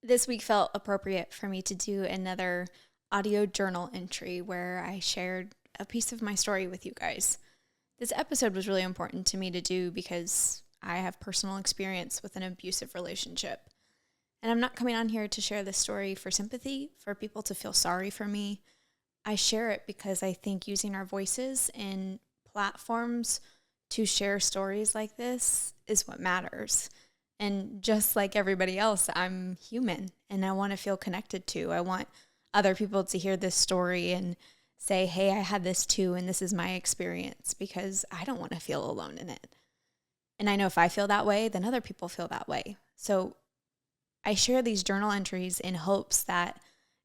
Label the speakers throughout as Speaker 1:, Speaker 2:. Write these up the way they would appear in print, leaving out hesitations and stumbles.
Speaker 1: This week felt appropriate for me to do another audio journal entry where I shared a piece of my story with you guys. This episode was really important to me to do because I have personal experience with an abusive relationship. And I'm not coming on here to share this story for sympathy, for people to feel sorry for me. I share it because I think using our voices in platforms to share stories like this is what matters. And just like everybody else, I'm human and I want to feel connected to. I want other people to hear this story and say, hey, I had this too, and this is my experience, because I don't want to feel alone in it. And I know if I feel that way, then other people feel that way. So I share these journal entries in hopes that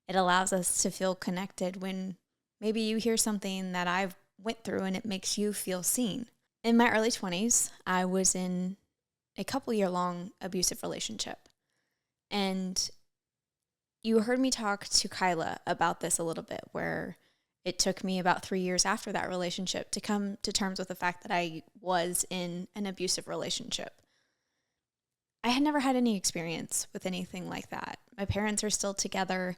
Speaker 1: it allows us to feel connected when maybe you hear something that I've went through and it makes you feel seen. In my early 20s, I was in a couple-year-long abusive relationship. And you heard me talk to Kyla about this a little bit, where it took me about 3 years after that relationship to come to terms with the fact that I was in an abusive relationship. I had never had any experience with anything like that. My parents are still together.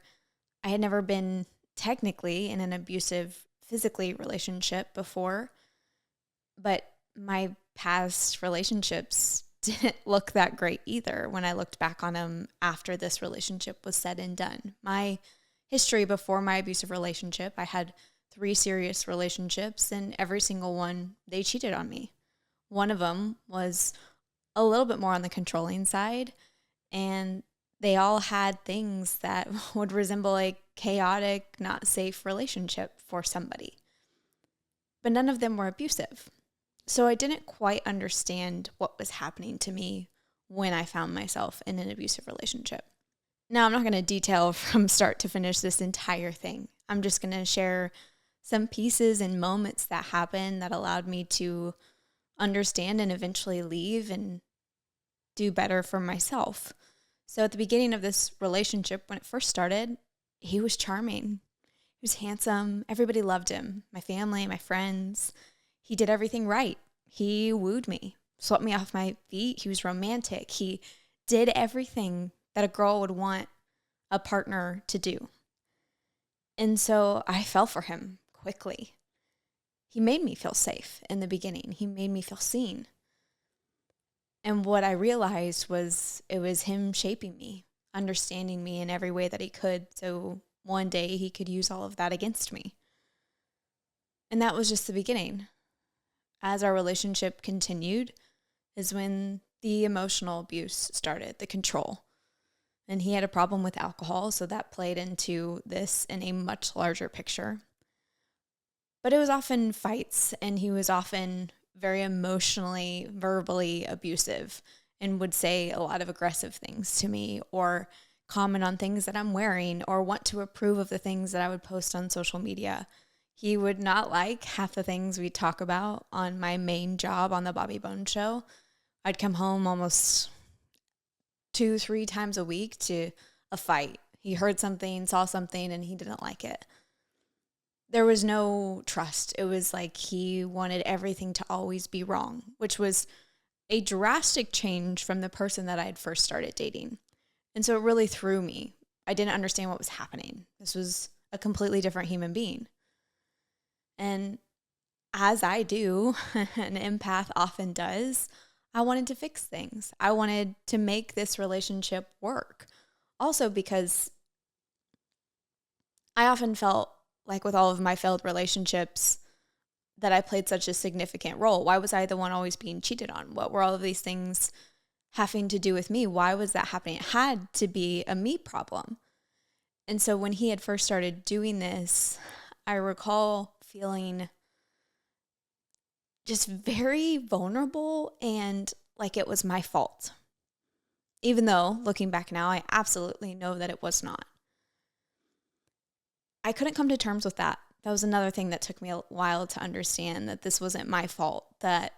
Speaker 1: I had never been technically in an abusive physically relationship before, but my past relationships didn't look that great either when I looked back on them after this relationship was said and done. My history before my abusive relationship, I had 3 serious relationships, and every single one, they cheated on me. One of them was a little bit more on the controlling side, and they all had things that would resemble a chaotic, not safe relationship for somebody. But none of them were abusive. So I didn't quite understand what was happening to me when I found myself in an abusive relationship. Now, I'm not going to detail from start to finish this entire thing. I'm just going to share some pieces and moments that happened that allowed me to understand and eventually leave and do better for myself. So at the beginning of this relationship, when it first started, he was charming. He was handsome. Everybody loved him. My family, my friends. He did everything right. He wooed me, swept me off my feet. He was romantic. He did everything that a girl would want a partner to do. And so I fell for him quickly. He made me feel safe in the beginning. He made me feel seen. And what I realized was it was him shaping me, understanding me in every way that he could, so one day he could use all of that against me. And that was just the beginning. As our relationship continued is when the emotional abuse started, the control. And he had a problem with alcohol, so that played into this in a much larger picture. But it was often fights, and he was often very emotionally, verbally abusive and would say a lot of aggressive things to me or comment on things that I'm wearing or want to approve of the things that I would post on social media. He would not like half the things we talk about on my main job on the Bobby Bones Show. I'd come home almost 2-3 times a week to a fight. He heard something, saw something, and he didn't like it. There was no trust. It was like he wanted everything to always be wrong, which was a drastic change from the person that I had first started dating. And so it really threw me. I didn't understand what was happening. This was a completely different human being. And as I do, an empath often does, I wanted to fix things. I wanted to make this relationship work. Also because I often felt like with all of my failed relationships that I played such a significant role. Why was I the one always being cheated on? What were all of these things having to do with me? Why was that happening? It had to be a me problem. And so when he had first started doing this, I recall feeling just very vulnerable and like it was my fault. Even though, looking back now, I absolutely know that it was not. I couldn't come to terms with that. That was another thing that took me a while to understand, that this wasn't my fault, that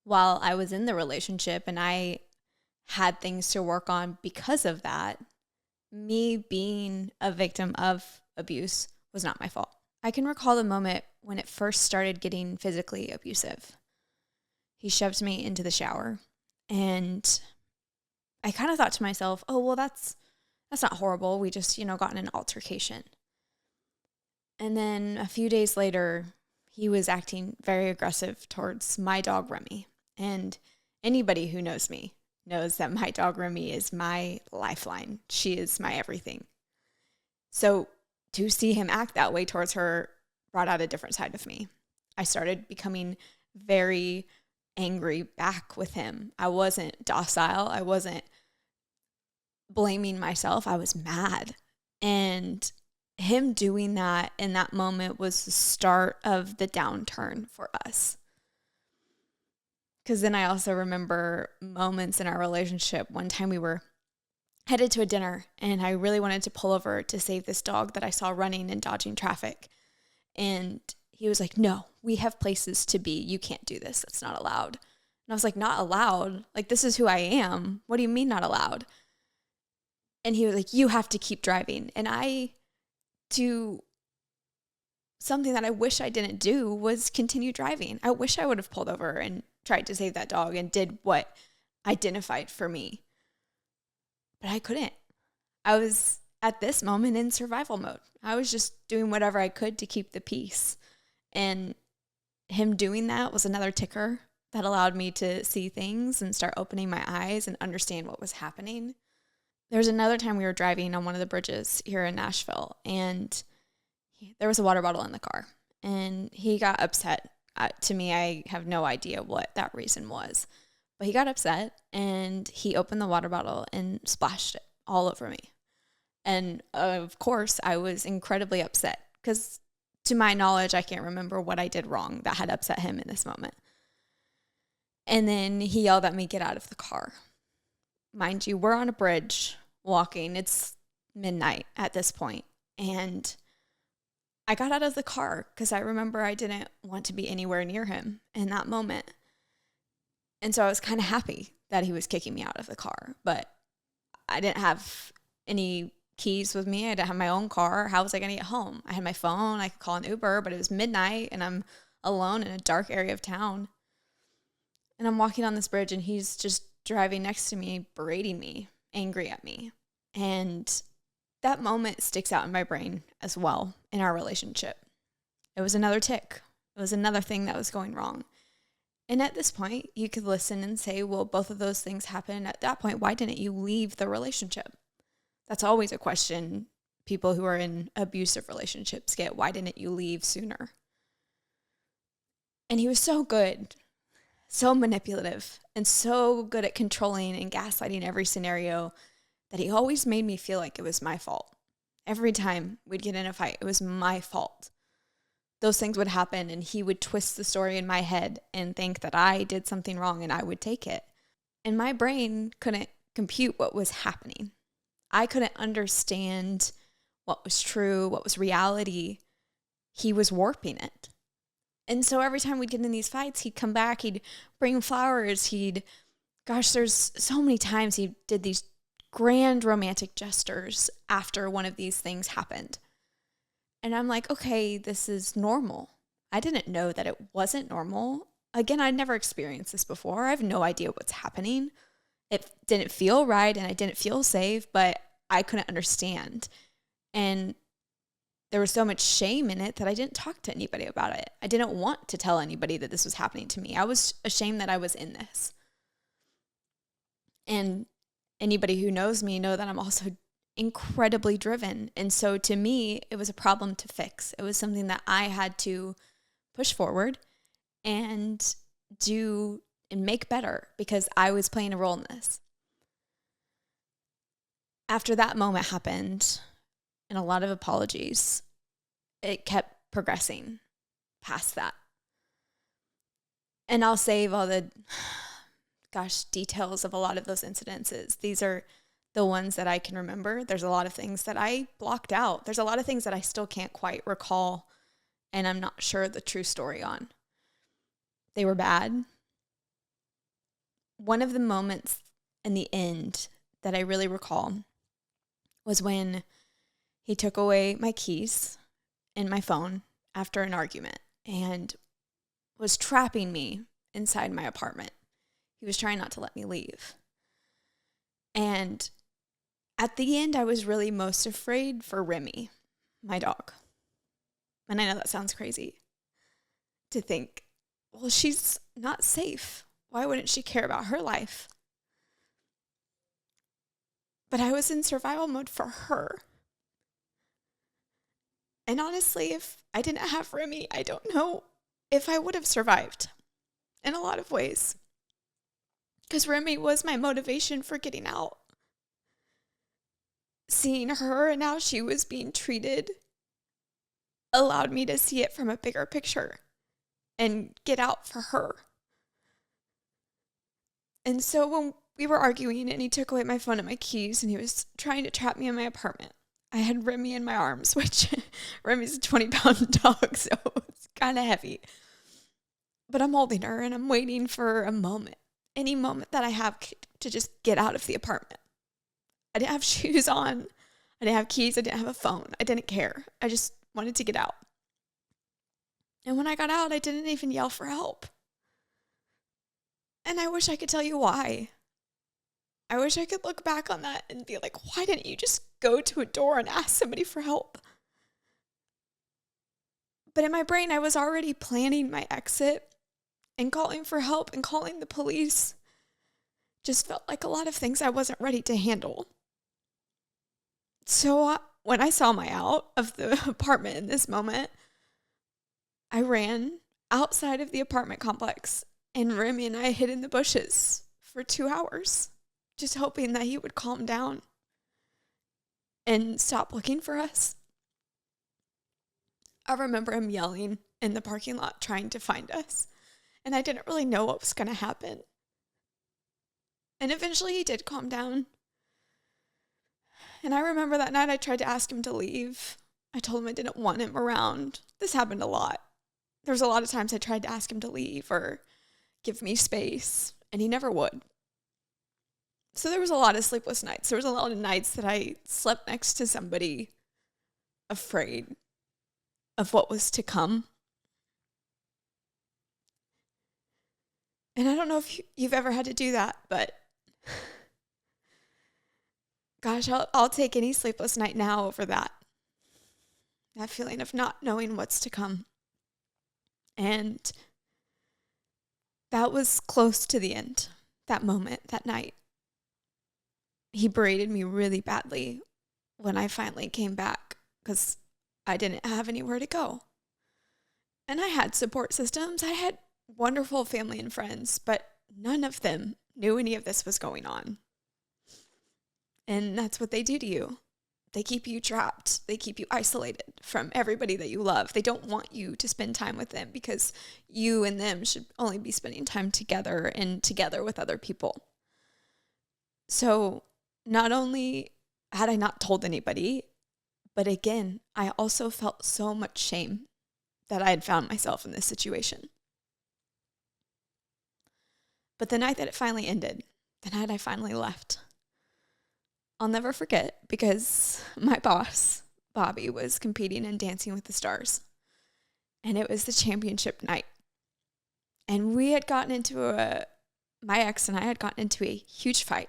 Speaker 1: while I was in the relationship and I had things to work on because of that, me being a victim of abuse was not my fault. I can recall the moment when it first started getting physically abusive. He shoved me into the shower, and I kind of thought to myself, oh, well, that's That's not horrible. We just, got in an altercation. And then a few days later, he was acting very aggressive towards my dog, Remy. And anybody who knows me knows that my dog, Remy, is my lifeline. She is my everything. So to see him act that way towards her brought out a different side of me. I started becoming very angry back with him. I wasn't docile. I wasn't blaming myself. I was mad. And him doing that in that moment was the start of the downturn for us. Because then I also remember moments in our relationship. One time we were headed to a dinner and I really wanted to pull over to save this dog that I saw running and dodging traffic. And he was like, no, we have places to be. You can't do this. That's not allowed. And I was like, not allowed? Like, this is who I am. What do you mean not allowed? And he was like, you have to keep driving. And I do something that I wish I didn't do was continue driving. I wish I would have pulled over and tried to save that dog and did what identified for me. But I couldn't. I was at this moment in survival mode. I was just doing whatever I could to keep the peace. And him doing that was another ticker that allowed me to see things and start opening my eyes and understand what was happening. There was another time we were driving on one of the bridges here in Nashville, and there was a water bottle in the car, and he got upset. To me, I have no idea what that reason was, but he got upset, and he opened the water bottle and splashed it all over me. And of course, I was incredibly upset because to my knowledge, I can't remember what I did wrong that had upset him in this moment. And then he yelled at me, get out of the car. Mind you, we're on a bridge walking. It's midnight at this point. And I got out of the car because I remember I didn't want to be anywhere near him in that moment. And so I was kind of happy that he was kicking me out of the car. But I didn't have any keys with me. I didn't have my own car. How was I going to get home? I had my phone. I could call an Uber, but it was midnight and I'm alone in a dark area of town. And I'm walking on this bridge and he's just driving next to me, berating me, angry at me. And that moment sticks out in my brain as well in our relationship. It was another tick. It was another thing that was going wrong. And at this point, you could listen and say, well, both of those things happened. At that point, why didn't you leave the relationship? That's always a question people who are in abusive relationships get. Why didn't you leave sooner? And he was so good, so manipulative, and so good at controlling and gaslighting every scenario that he always made me feel like it was my fault. Every time we'd get in a fight, it was my fault. Those things would happen and he would twist the story in my head and think that I did something wrong and I would take it. And my brain couldn't compute what was happening. I couldn't understand what was true, what was reality. He was warping it. And so every time we'd get in these fights, he'd come back, he'd bring flowers, there's so many times he did these grand romantic gestures after one of these things happened. And I'm like, okay, this is normal. I didn't know that it wasn't normal. Again, I'd never experienced this before. I have no idea what's happening. It didn't feel right and I didn't feel safe, but I couldn't understand. And there was so much shame in it that I didn't talk to anybody about it. I didn't want to tell anybody that this was happening to me. I was ashamed that I was in this. And anybody who knows me know that I'm also incredibly driven. And so to me, it was a problem to fix. It was something that I had to push forward and do and make better because I was playing a role in this. After that moment happened, and a lot of apologies, it kept progressing past that. And I'll save all the, details of a lot of those incidences. These are the ones that I can remember. There's a lot of things that I blocked out. There's a lot of things that I still can't quite recall, and I'm not sure the true story on. They were bad. One of the moments in the end that I really recall was when he took away my keys and my phone after an argument and was trapping me inside my apartment. He was trying not to let me leave. And At the end, I was really most afraid for Remy, my dog. And I know that sounds crazy to think, well, she's not safe. Why wouldn't she care about her life? But I was in survival mode for her. And honestly, if I didn't have Remy, I don't know if I would have survived in a lot of ways. Because Remy was my motivation for getting out. Seeing her and how she was being treated allowed me to see it from a bigger picture and get out for her. And so when we were arguing and he took away my phone and my keys and he was trying to trap me in my apartment, I had Remy in my arms, which Remy's a 20-pound dog, so it's kind of heavy. But I'm holding her and I'm waiting for a moment, any moment that I have to just get out of the apartment. I didn't have shoes on. I didn't have keys. I didn't have a phone. I didn't care. I just wanted to get out. And when I got out, I didn't even yell for help. And I wish I could tell you why. I wish I could look back on that and be like, why didn't you just go to a door and ask somebody for help? But in my brain, I was already planning my exit, and calling for help and calling the police just felt like a lot of things I wasn't ready to handle. So when I saw my out of the apartment in this moment, I ran outside of the apartment complex, and Remy and I hid in the bushes for 2 hours, just hoping that he would calm down and stop looking for us. I remember him yelling in the parking lot trying to find us, and I didn't really know what was going to happen. And eventually he did calm down. And I remember that night I tried to ask him to leave. I told him I didn't want him around. This happened a lot. There was a lot of times I tried to ask him to leave or give me space, and he never would. So there was a lot of sleepless nights. There was a lot of nights that I slept next to somebody afraid of what was to come. And I don't know if you've ever had to do that, but gosh, I'll take any sleepless night now over that. That feeling of not knowing what's to come. And that was close to the end, that moment, that night. He berated me really badly when I finally came back because I didn't have anywhere to go. And I had support systems. I had wonderful family and friends, but none of them knew any of this was going on. And that's what they do to you. They keep you trapped. They keep you isolated from everybody that you love. They don't want you to spend time with them because you and them should only be spending time together and together with other people. So not only had I not told anybody, but again, I also felt so much shame that I had found myself in this situation. But the night that it finally ended, the night I finally left, I'll never forget because my boss, Bobby, was competing in Dancing with the Stars. And it was the championship night. And we had gotten into my ex and I had gotten into a huge fight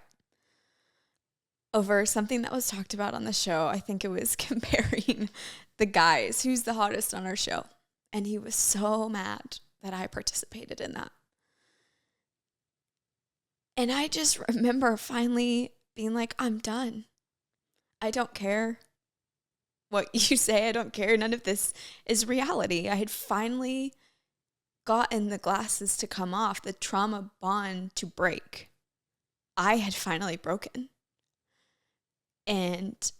Speaker 1: over something that was talked about on the show. I think it was comparing the guys, who's the hottest on our show. And he was so mad that I participated in that. And I just remember finally being like, I'm done. I don't care what you say. I don't care. None of this is reality. I had finally gotten the glasses to come off, the trauma bond to break. I had finally broken. And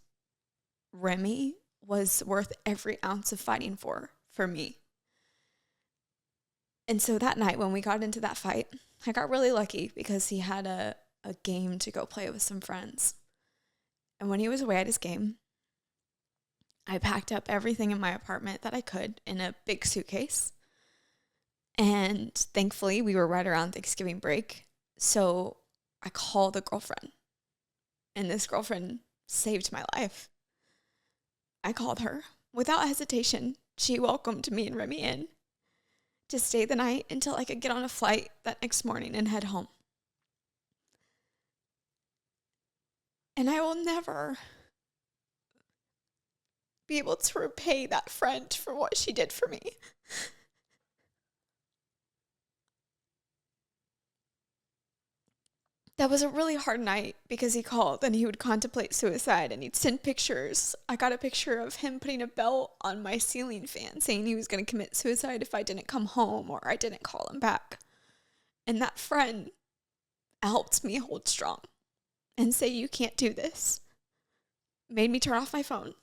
Speaker 1: Remy was worth every ounce of fighting for me. And so that night when we got into that fight, I got really lucky because he had a game to go play with some friends. And when he was away at his game, I packed up everything in my apartment that I could in a big suitcase. And thankfully, we were right around Thanksgiving break. So I called a girlfriend. And this girlfriend saved my life. I called her. Without hesitation, she welcomed me and Remy in to stay the night until I could get on a flight that next morning and head home. And I will never be able to repay that friend for what she did for me. That was a really hard night because he called and he would contemplate suicide and he'd send pictures. I got a picture of him putting a belt on my ceiling fan saying he was going to commit suicide if I didn't come home or I didn't call him back. And that friend helped me hold strong and say, you can't do this. Made me turn off my phone.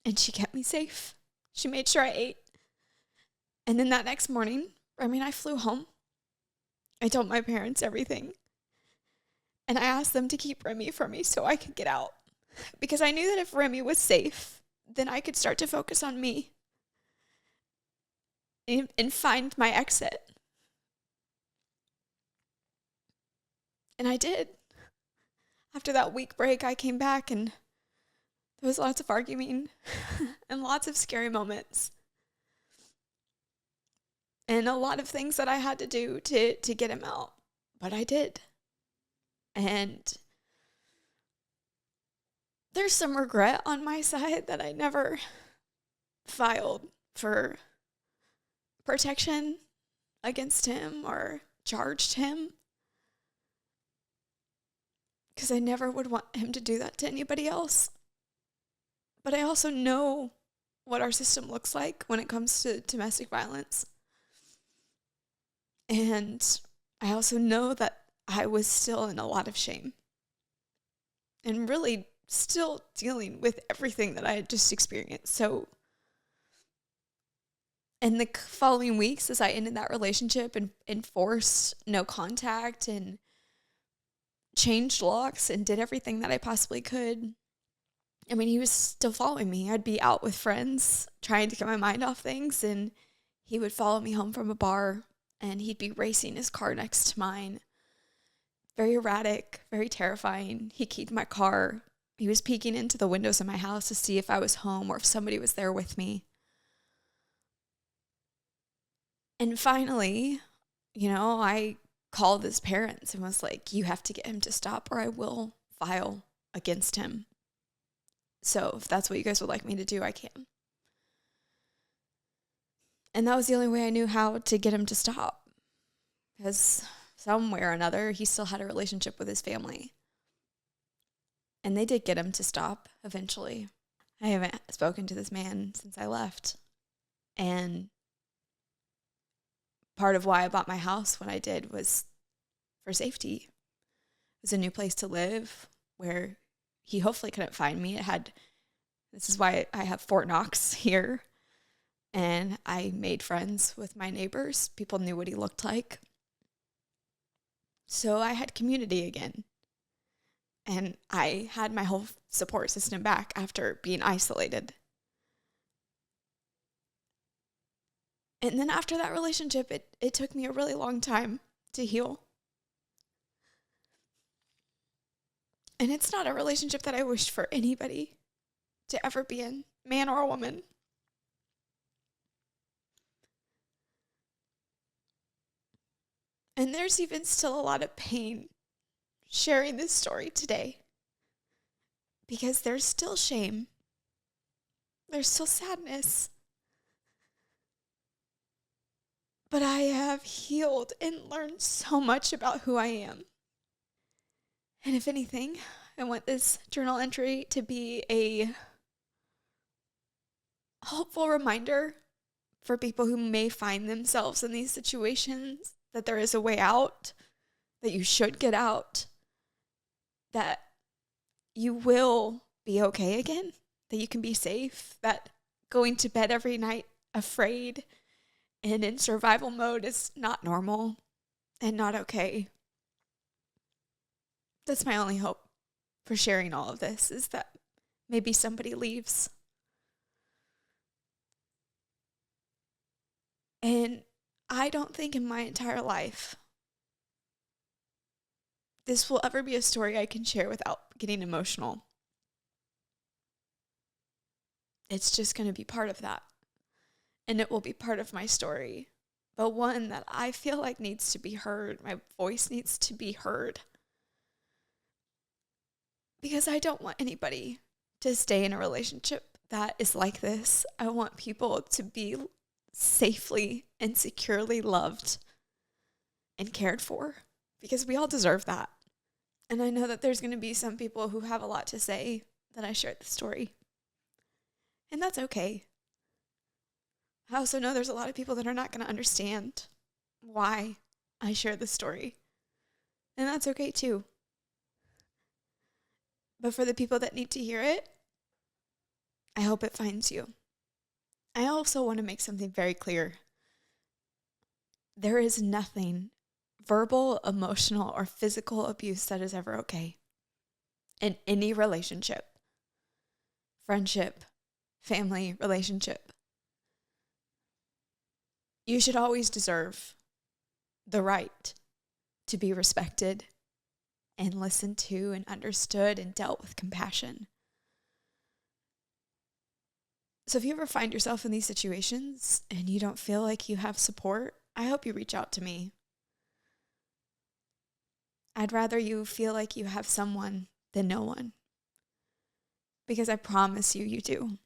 Speaker 1: And she kept me safe. She made sure I ate. And then that next morning, I flew home. I told my parents everything. And I asked them to keep Remy for me so I could get out. Because I knew that if Remy was safe, then I could start to focus on me. And find my exit. And I did. After that week break, I came back and there was lots of arguing and lots of scary moments. And a lot of things that I had to do to get him out. But I did. And there's some regret on my side that I never filed for protection against him or charged him. Because I never would want him to do that to anybody else. But I also know what our system looks like when it comes to domestic violence. And I also know that I was still in a lot of shame. And really still dealing with everything that I had just experienced. So in the following weeks, as I ended that relationship and enforced no contact and changed locks and did everything that I possibly could, he was still following me. I'd be out with friends trying to get my mind off things, and he would follow me home from a bar, and he'd be racing his car next to mine. Very erratic, very terrifying. He keyed my car. He was peeking into the windows of my house to see if I was home or if somebody was there with me. And finally, I called his parents and was like, you have to get him to stop or I will file against him. So if that's what you guys would like me to do, I can. And that was the only way I knew how to get him to stop. Because some way or another, he still had a relationship with his family. And they did get him to stop eventually. I haven't spoken to this man since I left. And part of why I bought my house when I did was for safety. It was a new place to live where he hopefully couldn't find me. This is why I have Fort Knox here. And I made friends with my neighbors. People knew what he looked like. So I had community again. And I had my whole support system back after being isolated. And then after that relationship, it took me a really long time to heal. And it's not a relationship that I wish for anybody to ever be in, man or woman. And there's even still a lot of pain sharing this story today. Because there's still shame. There's still sadness. But I have healed and learned so much about who I am. And if anything, I want this journal entry to be a hopeful reminder for people who may find themselves in these situations, that there is a way out, that you should get out, that you will be okay again, that you can be safe, that going to bed every night afraid and in survival mode is not normal and not okay. That's my only hope for sharing all of this, is that maybe somebody leaves. And I don't think in my entire life this will ever be a story I can share without getting emotional. It's just going to be part of that. And it will be part of my story. But one that I feel like needs to be heard. My voice needs to be heard. because I don't want anybody to stay in a relationship that is like this. I want people to be safely and securely loved and cared for, because we all deserve that. And I know that there's going to be some people who have a lot to say that I shared the story. And that's okay. I also know there's a lot of people that are not going to understand why I share the story. And that's okay too. But for the people that need to hear it, I hope it finds you. I also want to make something very clear. There is nothing verbal, emotional, or physical abuse that is ever okay in any relationship, friendship, family, relationship. You should always deserve the right to be respected and listened to and understood and dealt with compassion. So if you ever find yourself in these situations and you don't feel like you have support, I hope you reach out to me. I'd rather you feel like you have someone than no one, because I promise you, you do.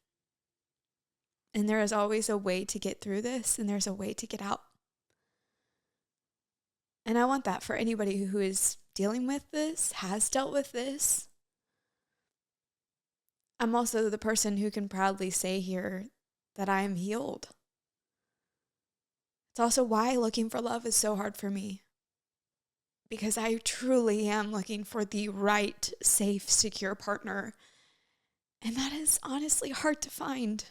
Speaker 1: And there is always a way to get through this, and there's a way to get out. And I want that for anybody who is dealing with this, has dealt with this. I'm also the person who can proudly say here that I am healed. It's also why looking for love is so hard for me, because I truly am looking for the right, safe, secure partner. And that is honestly hard to find.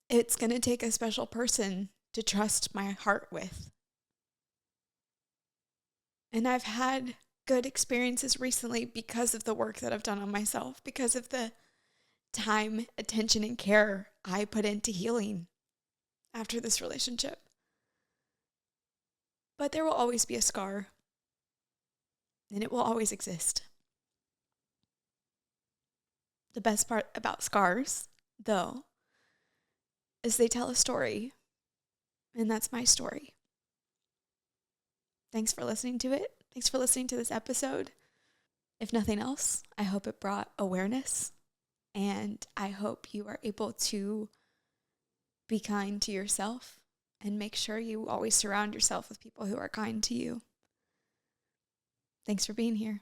Speaker 1: It's going to take a special person to trust my heart with. And I've had good experiences recently because of the work that I've done on myself, because of the time, attention, and care I put into healing after this relationship. But there will always be a scar, and it will always exist. The best part about scars, though, is they tell a story, and that's my story. Thanks for listening to it. Thanks for listening to this episode. If nothing else, I hope it brought awareness, and I hope you are able to be kind to yourself and make sure you always surround yourself with people who are kind to you. Thanks for being here.